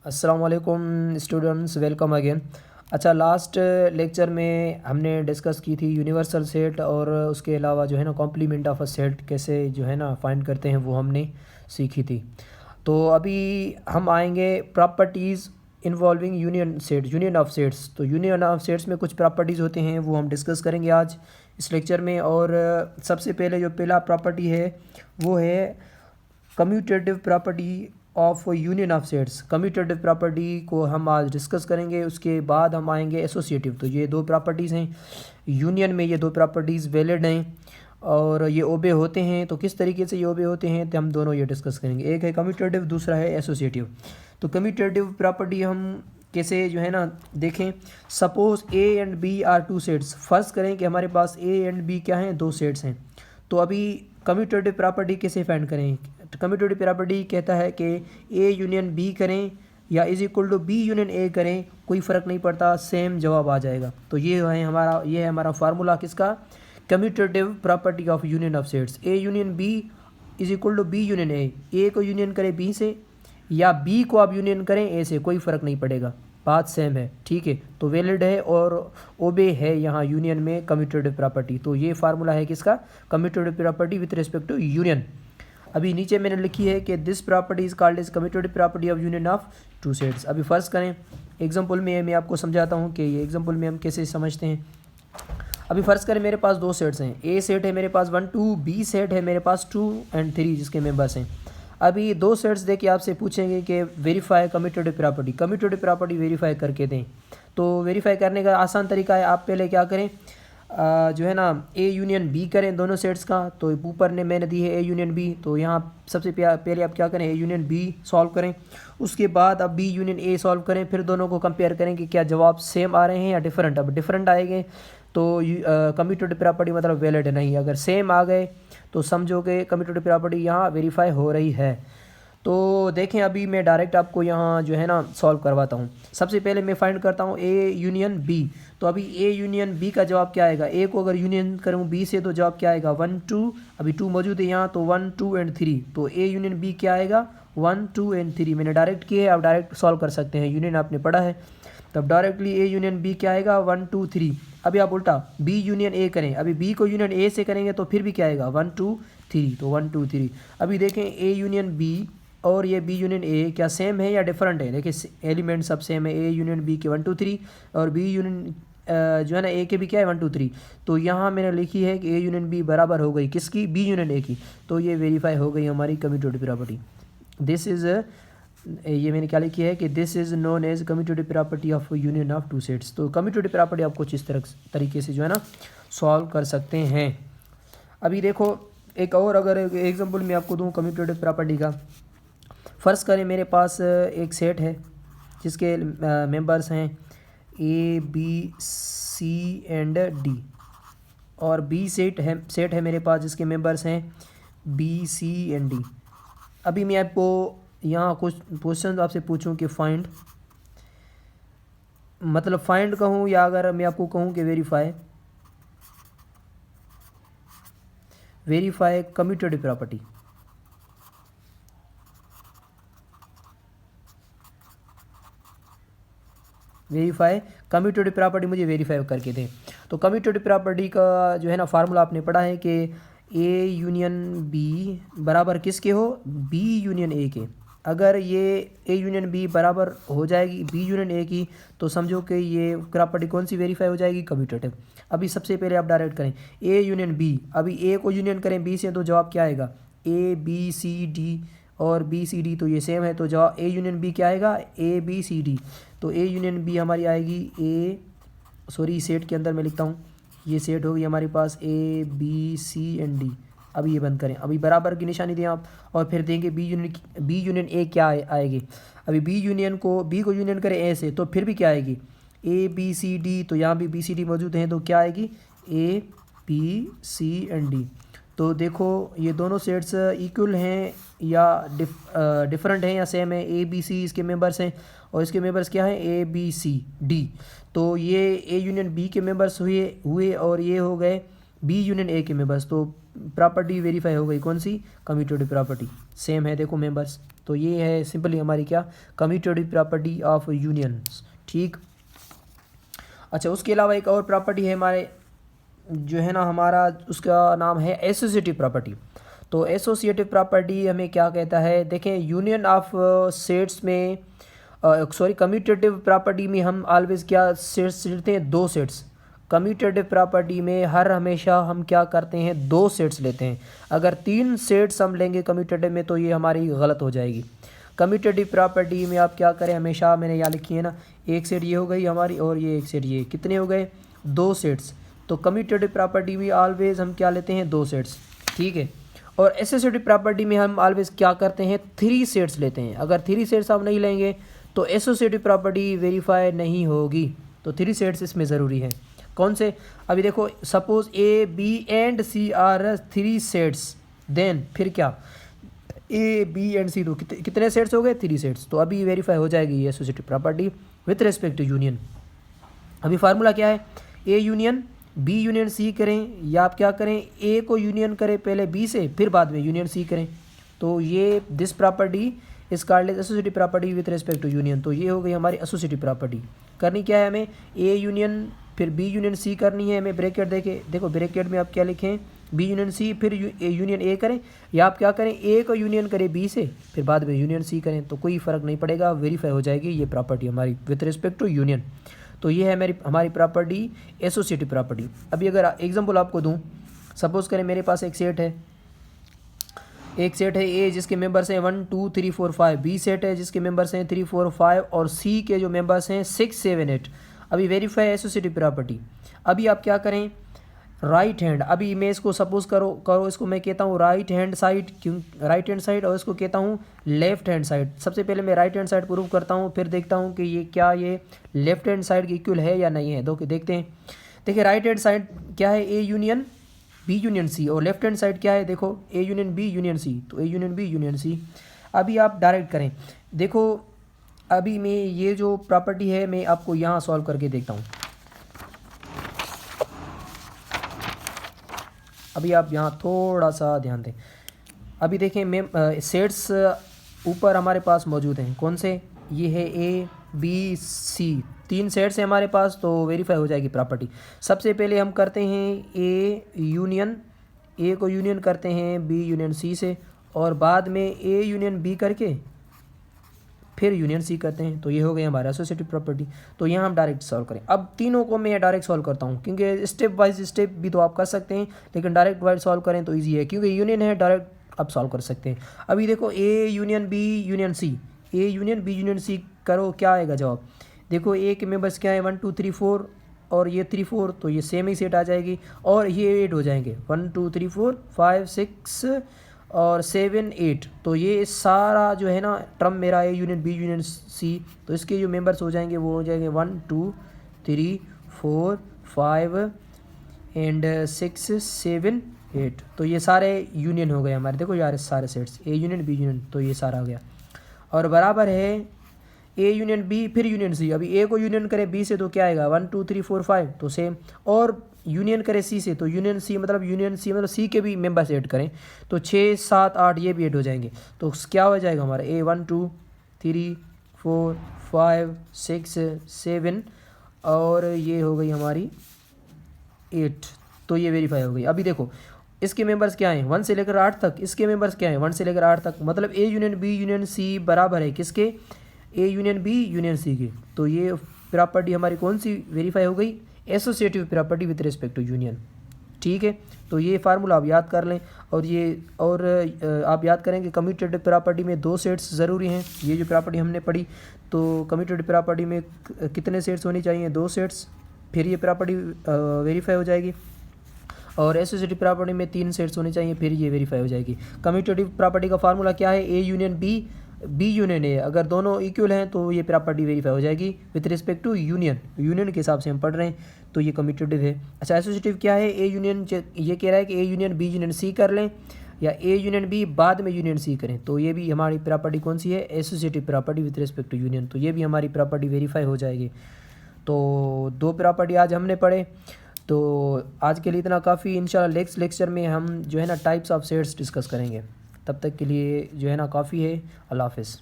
अस्सलाम वालेकुम students, welcome again. अच्छा, लास्ट लेक्चर में हमने डिस्कस की थी यूनिवर्सल सेट और उसके अलावा जो है ना कॉम्प्लीमेंट ऑफ अ सेट कैसे जो है ना फाइंड करते हैं वो हमने सीखी थी। तो अभी हम आएंगे properties involving union set, union of sets. तो यूनियन ऑफ सेट्स में कुछ प्रॉपर्टीज़ होते हैं वो हम डिस्कस करेंगे आज इस लेक्चर में। और सबसे पहले जो पहला प्रॉपर्टी है वो है commutative property of union of sets. Commutative property को हम आज डिस्कस करेंगे, उसके बाद हम आएंगे एसोसिएटिव। तो ये दो प्रॉपर्टीज़ हैं यूनियन में, ये दो प्रॉपर्टीज़ वैलिड हैं और ये ओबे होते हैं। तो किस तरीके से ये ओबे होते हैं तो हम दोनों ये डिस्कस करेंगे, एक है कम्यूटेटिव, दूसरा है एसोसिएटिव। तो कम्यूटेटिव प्रॉपर्टी हम कैसे जो है ना देखें। Suppose A and B are two sets. First करें कि हमारे पास ए एंड बी क्या हैं, दो सेट्स हैं। तो अभी कम्यूटेटिव प्रॉपर्टी कैसे फाइंड करें। कम्यूटेटिव प्रॉपर्टी कहता है कि ए यूनियन बी करें या is equal to B union A करें, कोई फ़र्क नहीं पड़ता, सेम जवाब आ जाएगा। तो ये है हमारा फार्मूला किसका, commutative property of union of sets. A union B is equal to B union A को यूनियन करें बी से या बी को आप यूनियन करें ए से, कोई फ़र्क नहीं पड़ेगा, बात सेम है, ठीक है। तो वैलिड है और ओबे है यहाँ यूनियन में कम्यूटेटिव प्रॉपर्टी। तो ये फार्मूला है किसका, commutative property with respect to union. अभी नीचे मैंने लिखी है कि this property is called as commutative property of union of two sets. अभी फर्स्ट करें एग्जांपल में, मैं आपको समझाता हूँ कि ये एग्जांपल में हम कैसे समझते हैं। अभी फर्स्ट करें मेरे पास दो सेट्स हैं, ए सेट है मेरे पास 1 2, बी सेट है मेरे पास 2 और 3 जिसके मेंबर्स हैं। अभी दो सेट्स दे के आपसे पूछेंगे कि verify commutative property, commutative property verify करके दें। तो वेरीफाई करने का आसान तरीका है, आप पहले क्या करें, जो है ना ए यूनियन बी करें दोनों सेट्स का। तो ऊपर ने मैंने दी है ए यूनियन बी, तो यहाँ सबसे पहले आप क्या करें, ए यूनियन बी सॉल्व करें। उसके बाद अब बी यूनियन ए सॉल्व करें, फिर दोनों को कंपेयर करें कि क्या जवाब सेम आ रहे हैं या डिफरेंट। अब डिफरेंट आएंगे तो कम्यूटेटिव प्रॉपर्टी मतलब वैलिड नहीं, अगर सेम आ गए तो समझो कि कम्यूटेटिव प्रॉपर्टी यहाँ वेरीफाई हो रही है। तो देखें अभी मैं डायरेक्ट आपको यहाँ जो है ना सॉल्व करवाता हूँ। सबसे पहले मैं फाइंड करता हूँ ए यूनियन बी। तो अभी ए यूनियन बी का जवाब क्या आएगा, ए को अगर यूनियन करूँ बी से तो जवाब क्या आएगा 1 2। अभी 2 मौजूद है यहाँ, तो 1 2 और 3। तो ए यूनियन बी क्या आएगा 1 2 और 3। मैंने डायरेक्ट किया है, आप डायरेक्ट सॉल्व कर सकते हैं, यूनियन आपने पढ़ा है। तब डायरेक्टली ए यूनियन बी क्या आएगा 1 2 3। अभी आप उल्टा बी यूनियन ए करें, अभी बी को यूनियन ए से करेंगे तो फिर भी क्या आएगा 1 2 3। तो 1 2 3। अभी देखें ए यूनियन बी और ये बी यूनियन ए क्या सेम है या डिफरेंट है। देखिए एलिमेंट सब सेम है, ए यूनियन बी के 1 2 3 और बी यूनियन जो है ना ए के भी क्या है 1 2 3। तो यहाँ मैंने लिखी है कि ए यूनियन बी बराबर हो गई किसकी, बी यूनियन ए की। तो ये वेरीफाई हो गई हमारी कम्यूटेटिव प्रॉपर्टी। दिस इज़ ये मैंने क्या लिखी है कि this is known as commutative property of union of two sets. तो कम्यूटेटिव प्रॉपर्टी आप कुछ इस तरीके से जो है ना सॉल्व कर सकते हैं। अभी देखो एक और अगर एग्जांपल मैं आपको दूं कम्यूटेटिव प्रॉपर्टी का। फ़र्ज़ करें मेरे पास एक सेट है जिसके मेंबर्स हैं A B C and D, और बी सेट है मेरे पास जिसके मेंबर्स हैं बी सी एंड डी। अभी मैं आपको यहाँ कुछ क्वेश्चन आपसे पूछूं कि फाइंड, मतलब फाइंड कहूँ या अगर मैं आपको कहूँ कि verify commutative property. Verify commutative property मुझे वेरीफाई करके दें। तो कम्यूटेटिव प्रॉपर्टी का जो है ना फार्मूला आपने पढ़ा है कि ए यूनियन बी बराबर किसके हो, बी यूनियन ए के। अगर ये ए यूनियन बी बराबर हो जाएगी बी यूनियन ए की तो समझो कि ये प्रॉपर्टी कौन सी वेरीफाई हो जाएगी, कम्यूटेटिव। अभी सबसे पहले आप डायरेक्ट करें ए यूनियन बी, अभी ए को यूनियन करें बी से तो जवाब क्या आएगा ए बी सी डी, और बी सी डी तो ये सेम है, तो जवाब ए यूनियन बी क्या आएगा ए बी सी डी। तो ए यूनियन बी हमारी आएगी सेट के अंदर मैं लिखता हूँ, ये सेट होगी हमारे पास A B C and D. अभी ये बंद करें, अभी बराबर की निशानी दें आप और फिर देंगे बी यूनियन ए क्या आएगी। अभी बी को यूनियन करें ए से तो फिर भी क्या आएगी ए बी सी डी। तो यहाँ भी बी सी डी मौजूद हैं तो क्या आएगी A B C and D. तो देखो ये दोनों सेट्स इक्वल हैं या डिफरेंट हैं या सेम है। ए बी सी इसके मेंबर्स हैं और इसके मेंबर्स क्या हैं ए बी सी डी। तो ये ए यूनियन बी के मेंबर्स हुए और ये हो गए बी यूनियन ए के मेंबर्स। तो प्रॉपर्टी वेरीफाई हो गई, कौन सी, कम्यूटेटिव प्रॉपर्टी, सेम है देखो मेंबर्स। तो ये है सिंपली हमारी क्या, कम्यूटेटिव प्रॉपर्टी ऑफ यूनियंस, ठीक। अच्छा, उसके अलावा एक और प्रॉपर्टी है हमारे जो है ना हमारा, उसका नाम है एसोसिएटिव प्रॉपर्टी। तो एसोसिएटिव प्रॉपर्टी हमें क्या कहता है, देखें यूनियन ऑफ सेट्स में सॉरी कम्यूटेटिव प्रॉपर्टी में हम ऑलवेज क्या सेट्स लेते हैं, दो सेट्स। कम्यूटेटिव प्रॉपर्टी में हर हमेशा हम क्या करते हैं, दो सेट्स लेते हैं। अगर तीन सेट्स हम लेंगे कम्यूटेटिव में तो ये हमारी गलत हो जाएगी। कम्यूटेटिव प्रॉपर्टी में आप क्या करें, हमेशा मैंने यहाँ लिखी है ना, एक सेट ये हो गई हमारी और ये एक सेट ये, कितने हो गए, दो सेट्स। तो कम्यूटेटिव प्रॉपर्टी में ऑलवेज हम क्या लेते हैं, दो सेट्स, ठीक है। और एसोसिएटिव प्रॉपर्टी में हम ऑलवेज क्या करते हैं, थ्री सेट्स लेते हैं। अगर थ्री सेट्स आप नहीं लेंगे तो एसोसिएटिव प्रॉपर्टी वेरीफाई नहीं होगी। तो थ्री सेट्स इसमें ज़रूरी है। कौन से, अभी देखो suppose A B and C are three sets, then फिर क्या, ए बी एंड सी, तो कितने सेट्स हो गए, थ्री सेट्स। तो अभी वेरीफाई हो जाएगी ये associative property with respect to union. अभी फार्मूला क्या है, A union B union C करें, या आप क्या करें, ए को यूनियन करें पहले बी से, फिर बाद में यूनियन सी करें। तो ये this property is called as associative property with respect to union. तो ये हो गई हमारी एसोसिएटिव प्रॉपर्टी। करनी क्या है हमें, ए यूनियन फिर बी यूनियन सी करनी है हमें, ब्रैकेट देके देखो, ब्रैकेट में आप क्या लिखें, बी यूनियन सी फिर यूनियन ए करें, या आप क्या करें, ए को यूनियन करें बी से, फिर बाद में यूनियन सी करें। तो कोई फ़र्क नहीं पड़ेगा, वेरीफाई हो जाएगी ये प्रॉपर्टी हमारी विथ रिस्पेक्ट टू यूनियन। तो ये है हमारी प्रॉपर्टी एसोसिएटिव प्रॉपर्टी। अभी अगर एग्जांपल आपको दूं, सपोज करें मेरे पास एक सेट है ए जिसके मेंबर्स हैं 1 2 3 4 5, बी सेट है जिसके मेंबर्स हैं 3 4 5, और सी के जो मेंबर्स हैं 6 7 8। अभी वेरीफाई एसोसिएटिव प्रॉपर्टी। अभी आप क्या करें, राइट हैंड, अभी मैं इसको सपोज करो इसको मैं कहता हूँ राइट हैंड साइड, क्यों राइट हैंड साइड, और इसको कहता हूँ लेफ्ट हैंड साइड। सबसे पहले मैं राइट हैंड साइड प्रूव करता हूँ, फिर देखता हूँ कि ये क्या ये लेफ्ट हैंड साइड के इक्वल है या नहीं है। देखते हैं। देखिए राइट हैंड साइड क्या है, A union B union C, और लेफ्ट हैंड साइड क्या है, देखो A union B union C, तो A union B union C. अभी आप डायरेक्ट करें, देखो अभी मैं ये जो प्रॉपर्टी है मैं आपको यहाँ सॉल्व करके देखता हूँ। अभी आप यहाँ थोड़ा सा ध्यान दें। अभी देखें मैं सेट्स ऊपर हमारे पास मौजूद हैं, कौन से, ये है ए बी सी, तीन सेट्स हैं हमारे पास, तो वेरीफाई हो जाएगी प्रॉपर्टी। सबसे पहले हम करते हैं ए यूनियन, ए को यूनियन करते हैं बी यूनियन सी से, और बाद में ए यूनियन बी करके फिर यूनियन सी करते हैं। तो ये हो गई हमारा एसोसिएटिव प्रॉपर्टी। तो यहाँ हम डायरेक्ट सॉल्व करें। अब तीनों को मैं डायरेक्ट सॉल्व करता हूँ, क्योंकि स्टेप बाय स्टेप भी तो आप कर सकते हैं, लेकिन डायरेक्ट वाइज सॉल्व करें तो ईजी है, क्योंकि यूनियन है, डायरेक्ट आप सॉल्व कर सकते हैं। अभी देखो A union B union C, A union B union C करो, क्या आएगा जवाब, देखो ए के मेंबर्स क्या है 1 2 3 4, और ये 3 4, तो ये सेम ही सेट आ जाएगी, और ये 8 हो जाएंगे 1 2 3 4 5 6 और 7 8। तो ये सारा जो है ना टर्म मेरा A union B union C, तो इसके जो मेंबर्स हो जाएंगे वो हो जाएंगे 1 2 3 4 5 एंड 6 7 8। तो ये सारे यूनियन हो गए हमारे, देखो यार सारे sets A union B union, तो ये सारा आ गया। और बराबर है ए यूनियन बी फिर यूनियन सी। अभी ए को यूनियन करे बी से तो क्या आएगा 1 2 3 4 5, तो सेम, और यूनियन करे सी से, तो यूनियन सी मतलब सी के भी मेंबर्स ऐड करें, तो 6 7 8 ये भी ऐड हो जाएंगे। तो क्या हो जाएगा हमारा ए 1 2 3 4 5 6 7, और ये हो गई हमारी 8। तो ये वेरीफाई हो गई। अभी देखो इसके मेंबर्स क्या हैं 1 से लेकर 8 तक, इसके मेंबर्स क्या हैं 1 से लेकर 8 तक, मतलब A union B union C बराबर है किसके, A union B union C की। तो ये प्रॉपर्टी हमारी कौन सी वेरीफाई हो गई, associative property with respect to union, ठीक है। तो ये फार्मूला आप याद कर लें, और आप याद करें कि कम्यूटेटिव प्रॉपर्टी में दो सेट्स ज़रूरी हैं। ये जो प्रॉपर्टी हमने पढ़ी, तो कम्यूटेटिव प्रॉपर्टी में कितने सेट्स होनी चाहिए, दो सेट्स, फिर ये प्रॉपर्टी वेरीफाई हो जाएगी। और एसोसिएटिव प्रॉपर्टी में 3 सेट्स होने चाहिए, फिर ये वेरीफाई हो जाएगी। कम्यूटेटिव प्रॉपर्टी का फार्मूला क्या है, A union B union A, अगर दोनों इक्वल हैं तो ये प्रॉपर्टी वेरीफाई हो जाएगी विथ रिस्पेक्ट टू यूनियन के हिसाब से हम पढ़ रहे हैं, तो ये कम्यूटेटिव है। अच्छा एसोसिएटिव क्या है, ए यूनियन, ये कह रहा है कि A union B union C कर लें, या ए यूनियन बी बाद में यूनियन सी करें, तो ये भी हमारी प्रॉपर्टी कौन सी है, associative property with respect to union. तो ये भी हमारी प्रॉपर्टी वेरीफाई हो जाएगी। तो 2 प्रॉपर्टी आज हमने पढ़े। तो आज के लिए इतना काफ़ी, इंशाल्लाह नेक्स्ट लेक्चर में हम जो है ना टाइप्स ऑफ सेट्स डिस्कस करेंगे। तब तक के लिए जो है ना काफ़ी है। अल्लाह हाफ़िज़।